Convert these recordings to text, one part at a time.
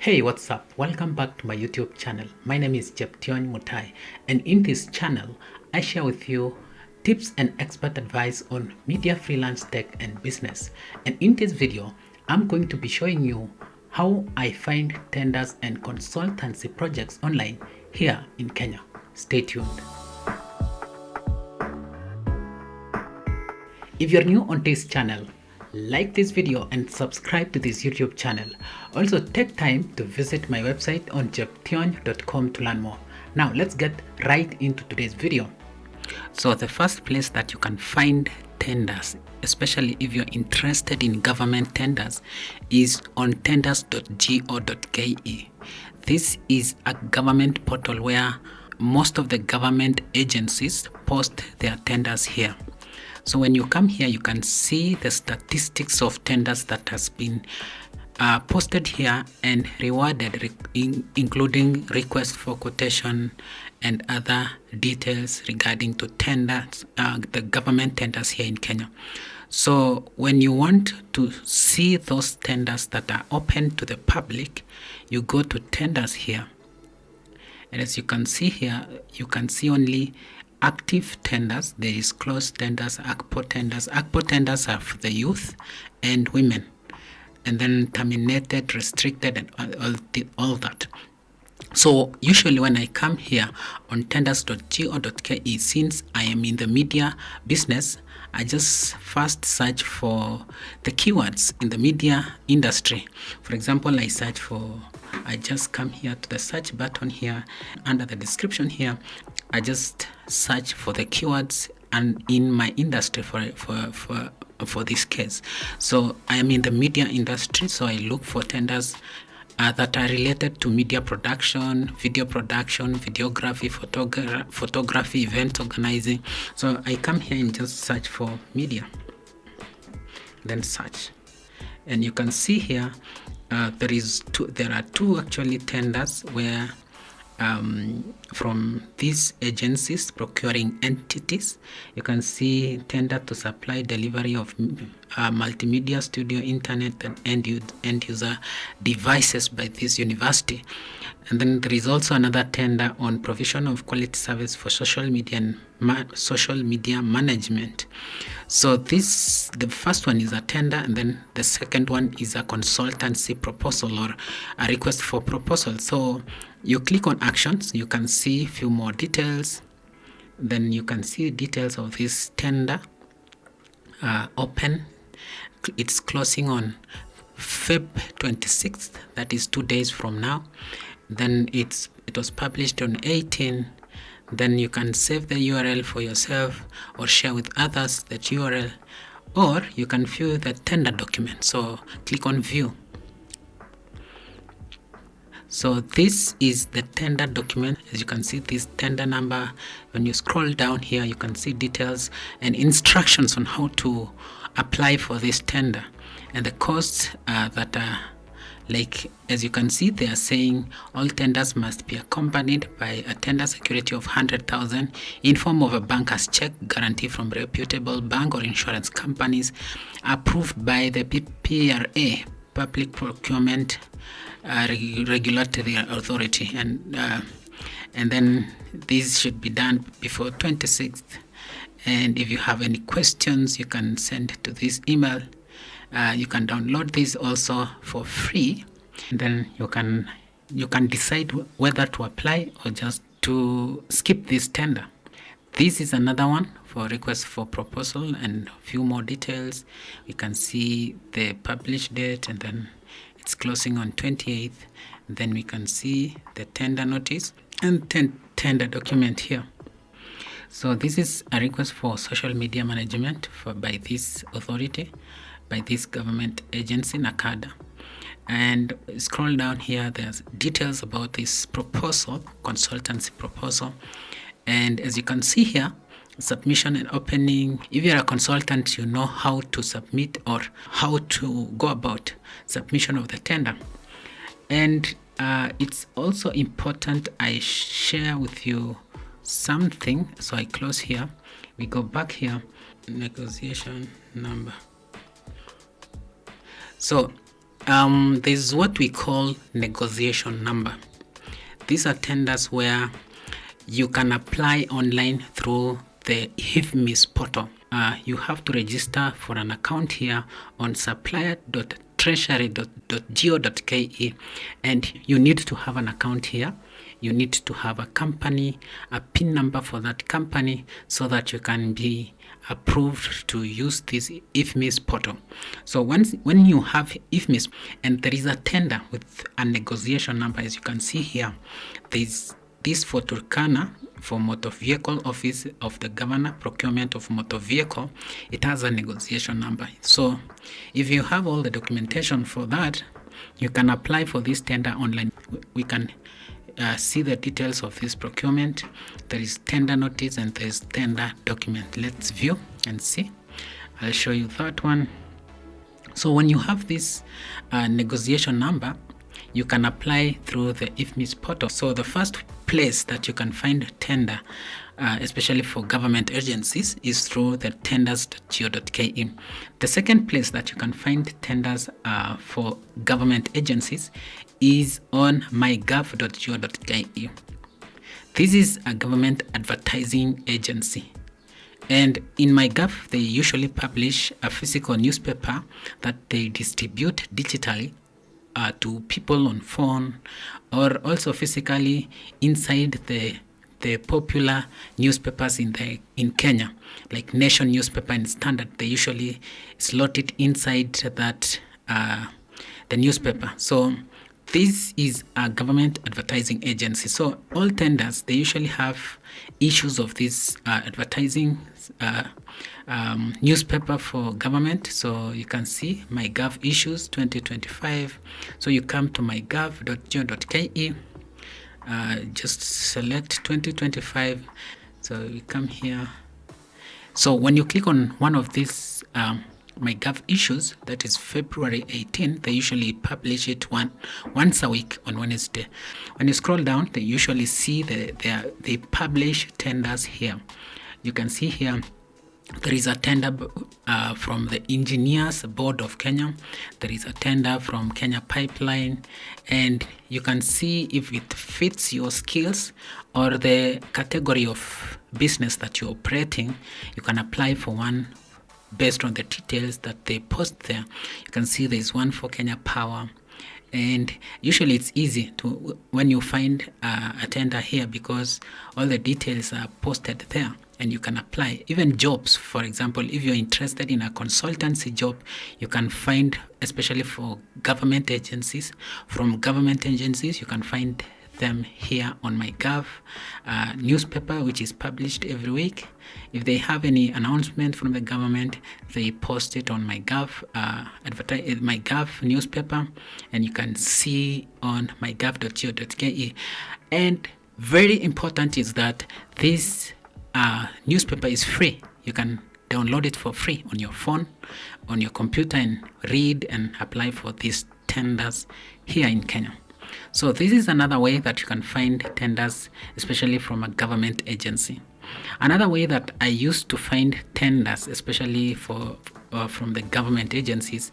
Hey, what's up? Welcome back to my YouTube channel. My name is Jeption Mutai, and in this channel, I share with you tips and expert advice on media freelance tech and business. And in this video, I'm going to be showing you how I find tenders and consultancy projects online here in Kenya. Stay tuned. If you're new on this channel, like this video and subscribe to this YouTube channel. Also take time to visit my website on jeption.com to learn more. Now let's get right into today's video. So the first place that you can find tenders, especially if you're interested in government tenders, is on tenders.go.ke. This is a government portal where most of the government agencies post their tenders here. So when you come here, you can see the statistics of tenders that has been posted here and rewarded, including request for quotation and other details regarding to tenders, the government tenders here in Kenya. So when you want to see those tenders that are open to the public, you go to tenders here. And as you can see here, you can see only active tenders. There is closed tenders, ACPO tenders. ACPO tenders are for the youth and women, and then terminated, restricted, and all that. So usually when I come here on tenders.go.ke, since I am in the media business, I just first search for the keywords in the media industry. For example, I just come here to the search button here. Under the description here, I just search for the keywords and in my industry for this case. So I am in the media industry, so I look for tenders that are related to media production, video production, videography, photography, event organizing. So I come here and just search for media, then search, and you can see here there are two actually tenders where from these agencies, procuring entities. You can see tender to supply delivery of multimedia, studio, internet, and end user devices by this university. And then there is also another tender on provision of quality service for social media and social media management. So the first one is a tender, and then the second one is a consultancy proposal or a request for proposal. So you click on actions, you can see a few more details. Then you can see details of this tender open. It's closing on Feb 26th, that is 2 days from now. Then it was published on 18. Then you can save the URL for yourself or share with others that URL, or you can view the tender document. So click on view. So this is the tender document. As you can see, this tender number. When you scroll down here, you can see details and instructions on how to apply for this tender and the costs that are. Like, as you can see, they are saying all tenders must be accompanied by a tender security of 100,000 in form of a banker's check guarantee from reputable bank or insurance companies approved by the PPRA, Public Procurement Regulatory Authority, and then this should be done before 26th. And if you have any questions, you can send to this email. You can download this also for free, and then you can decide whether to apply or just to skip this tender. This is another one for request for proposal and a few more details. You can see the published date, and then it's closing on 28th. And then we can see the tender notice and tender document here. So this is a request for social media management by this authority, by this government agency, NACADA. And scroll down here, there's details about this proposal, consultancy proposal. And as you can see here, submission and opening. If you're a consultant, you know how to submit or how to go about submission of the tender. And it's also important I share with you something. So I close here. We go back here, negotiation number. So There's what we call negotiation number. These are tenders where you can apply online through the IFMIS portal. You have to register for an account here on supplier.treasury.go.ke, and you need to have an account here. You need to have a company, a PIN number for that company, so that you can be approved to use this IFMIS portal. So when you have IFMIS and there is a tender with a negotiation number, as you can see here, there's this for Turkana, for motor vehicle office of the governor, procurement of motor vehicle, it has a negotiation number. So if you have all the documentation for that, you can apply for this tender online. We can see the details of this procurement. There is tender notice and there is tender document. Let's view and see. I'll show you that one. So when you have this negotiation number, you can apply through the IFMIS portal. So the first place that you can find tender, especially for government agencies, is through the tenders.go.ke. The second place that you can find tenders for government agencies is on mygov.go.ke. This is a government advertising agency. And in MyGov, they usually publish a physical newspaper that they distribute digitally to people on phone, or also physically inside the popular newspapers in Kenya, like Nation newspaper and Standard. They usually slot it inside that the newspaper. So this is a government advertising agency. So all tenders, they usually have issues of this advertising newspaper for government. So you can see MyGov issues 2025. So you come to mygov.go.ke, just select 2025. So you come here. So when you click on one of these MyGov issues, that is February 18, they usually publish it once a week on Wednesday. When you scroll down, they usually see they publish tenders here. You can see here there is a tender from the Engineers Board of Kenya. There is a tender from Kenya Pipeline, and you can see if it fits your skills or the category of business that you're operating. You can apply for one based on the details that they post there. You can see there's one for Kenya Power, and usually it's easy to when you find a tender here, because all the details are posted there and you can apply. Even jobs, for example, if you're interested in a consultancy job, you can find, especially for government agencies, from government agencies, you can find them here on MyGov newspaper, which is published every week. If they have any announcement from the government, they post it on MyGov MyGov newspaper, and you can see on mygov.go.ke. And very important is that this newspaper is free. You can download it for free on your phone, on your computer, and read and apply for these tenders here in Kenya. So this is another way that you can find tenders, especially from a government agency. Another way that I used to find tenders, especially from the government agencies,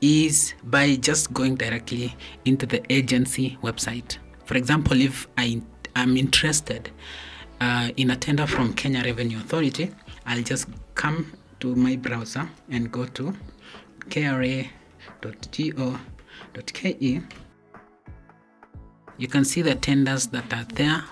is by just going directly into the agency website. For example, if I'm interested in a tender from Kenya Revenue Authority, I'll just come to my browser and go to kra.go.ke. You can see the tenders that are there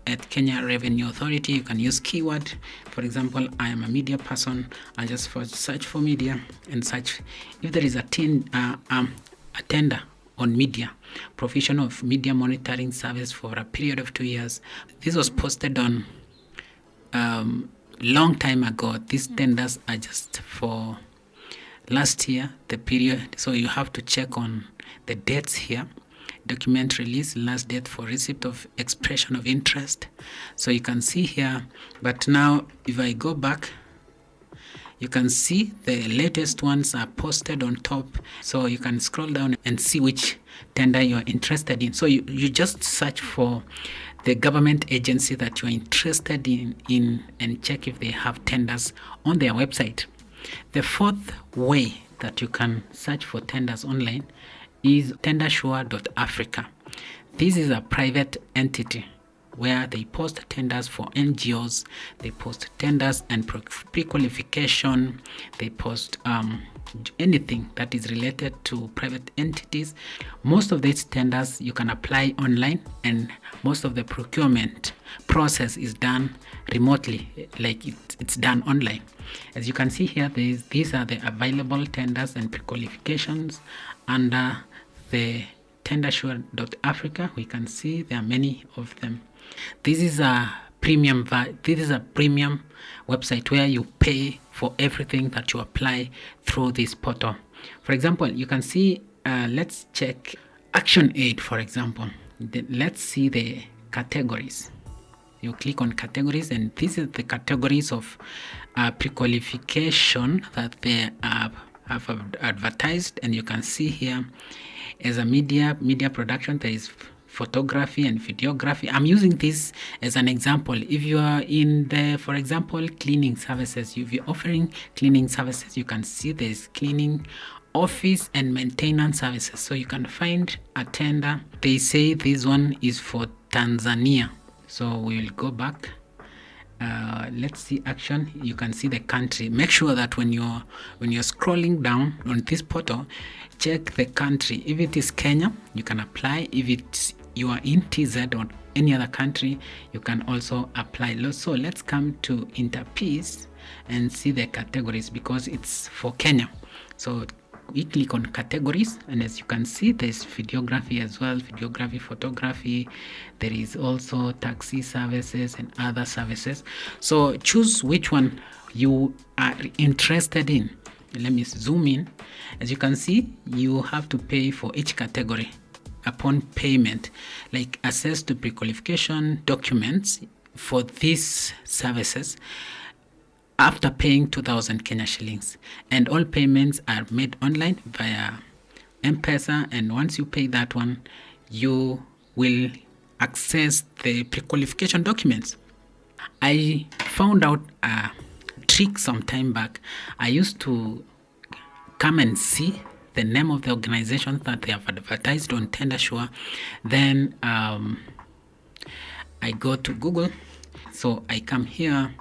at Kenya Revenue Authority. You can use keyword. For example, I am a media person. I'll just search for media and search if there is a tender on media, provision of media monitoring service for a period of 2 years. This was posted on long time ago. These tenders are just for last year, the period. So you have to check on the dates here. Document release, last date for receipt of expression of interest. So you can see here, but now if I go back, you can see the latest ones are posted on top. So you can scroll down and see which tender you're interested in. So you just search for the government agency that you're interested in and check if they have tenders on their website. The fourth way that you can search for tenders online is tendersure.africa. This is a private entity where they post tenders for NGOs, they post tenders and pre-qualification, they post anything that is related to private entities. Most of these tenders you can apply online, and most of the procurement process is done remotely, like it's done online. As you can see here, these are the available tenders and pre-qualifications under the tendersure.africa. We can see there are many of them. This is a premium website where you pay for everything that you apply through this portal. For example, you can see, let's check Action Aid, for example. Let's see the categories. You click on categories, and this is the categories of pre-qualification that they have advertised. And you can see here, as a media production, there is photography and videography. I'm using this as an example. If you are in the, for example, cleaning services, if you're offering cleaning services, you can see there's cleaning, office and maintenance services. So you can find a tender. They say this one is for Tanzania. So we will go back. Let's see action. You can see the country. Make sure that when you're scrolling down on this portal, check the country. If it is Kenya, you can apply. If you are in TZ or any other country, you can also apply. So let's come to Interpeace and see the categories, because it's for Kenya. So we click on categories, and as you can see, there's videography as well, videography, photography. There is also taxi services and other services. So choose which one you are interested in. Let me zoom in. As you can see, you have to pay for each category. Upon payment, like access to pre-qualification documents for these services, after paying 2,000 Kenya shillings, and all payments are made online via M-Pesa. And once you pay that one, you will access the pre-qualification documents. I found out a trick some time back. I used to come and see the name of the organization that they have advertised on TenderSure. Then I go to Google. So I come here.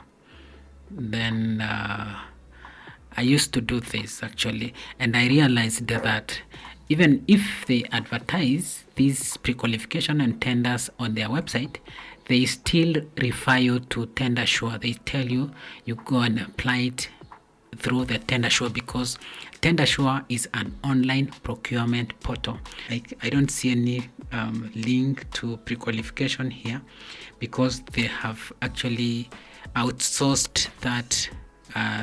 Then I used to do this actually, and I realized that even if they advertise these pre-qualification and tenders on their website, they still refer you to TenderSure. They tell you go and apply it through the TenderSure, because TenderSure is an online procurement portal. I don't see any link to pre-qualification here, because they have actually outsourced that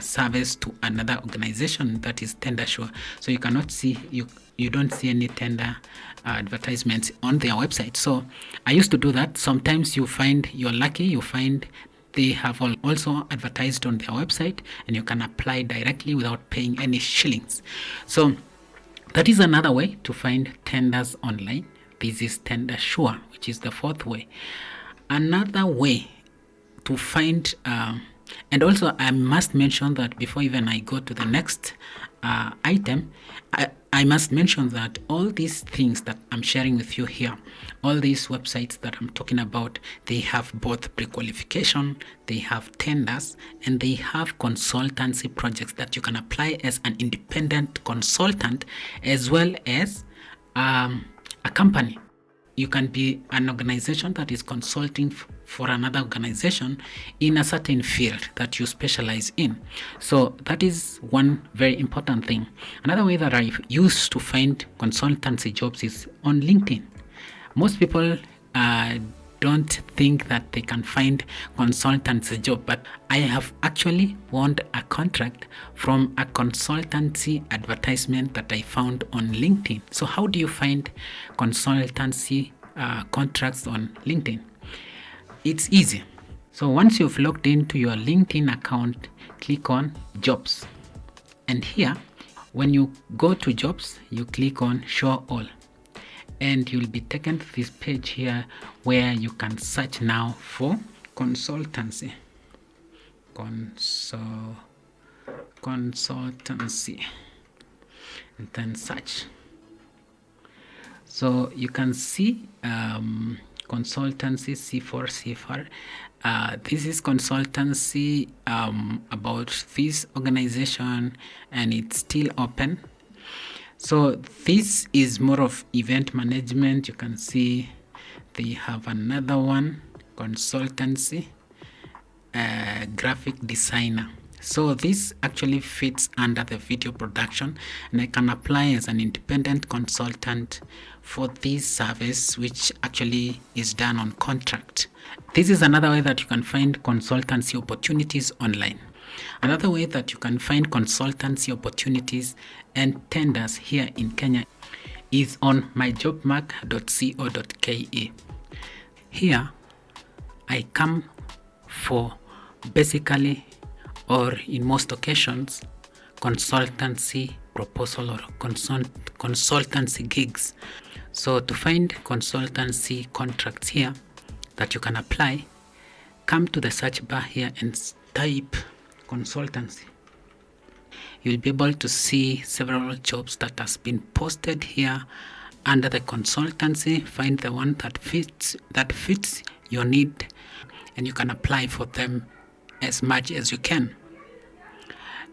service to another organization, that is TenderSure. So you cannot see, you don't see any tender advertisements on their website. So I used to do that. Sometimes you're lucky, you find they have also advertised on their website, and you can apply directly without paying any shillings. So that is another way to find tenders online. This is TenderSure, which is the fourth way. Another way to find, and also I must mention that before even I go to the next item, I must mention that all these things that I'm sharing with you here, all these websites that I'm talking about, they have both pre-qualification, they have tenders, and they have consultancy projects that you can apply as an independent consultant, as well as a company. You can be an organization that is consulting for another organization in a certain field that you specialize in. So that is one very important thing. Another way that I used to find consultancy jobs is on LinkedIn. Most people don't think that they can find consultancy job, but I have actually won a contract from a consultancy advertisement that I found on LinkedIn. So how do you find consultancy contracts on LinkedIn? It's easy. So once you've logged into your LinkedIn account, click on jobs, and here when you go to jobs, you click on show all, and you'll be taken to this page here where you can search now for consultancy. Consultancy, and then search. So you can see consultancy C4. This is consultancy about this organization, and it's still open. So this is more of event management. You can see they have another one, consultancy, graphic designer. So this actually fits under the video production, and I can apply as an independent consultant for this service, which actually is done on contract. This is another way that you can find consultancy opportunities online. Another way that you can find consultancy opportunities and tenders here in Kenya is on myjobmark.co.ke. Here I come for basically, or in most occasions, consultancy proposal or consultancy gigs. So to find consultancy contracts here that you can apply, come to the search bar here and type consultancy. You'll be able to see several jobs that has been posted here under the consultancy. Find the one that fits your need, and you can apply for them as much as you can.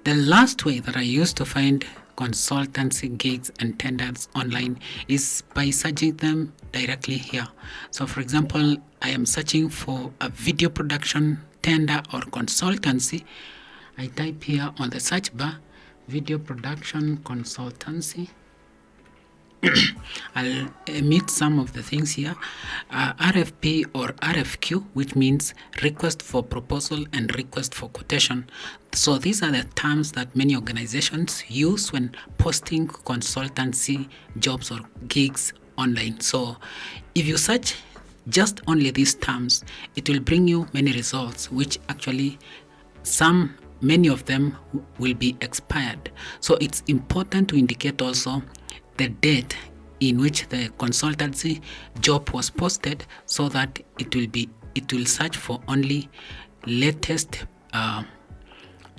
The last way that I use to find consultancy gigs and tenders online is by searching them directly here. So for example, I am searching for a video production tender or consultancy. I type here on the search bar, video production consultancy. I'll emit some of the things here. RFP or RFQ, which means request for proposal and request for quotation. So these are the terms that many organizations use when posting consultancy jobs or gigs online. So if you search just only these terms, it will bring you many results, which actually many of them will be expired. So it's important to indicate also the date in which the consultancy job was posted, so that it will search for only latest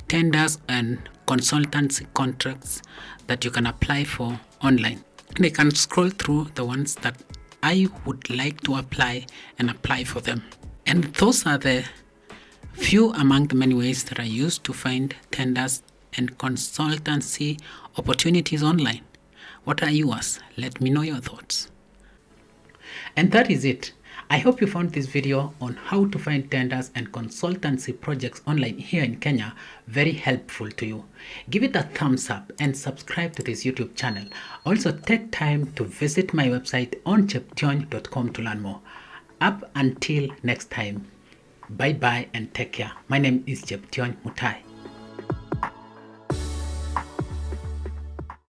tenders and consultancy contracts that you can apply for online. And I can scroll through the ones that I would like to apply and apply for them. And those are the few among the many ways that I use to find tenders and consultancy opportunities online. What are yours? Let me know your thoughts. And that is it. I hope you found this video on how to find tenders and consultancy projects online here in Kenya very helpful to you. Give it a thumbs up and subscribe to this YouTube channel. Also take time to visit my website on cheption.com to learn more. Up until next time, bye bye and take care. My name is Cheption Mutai.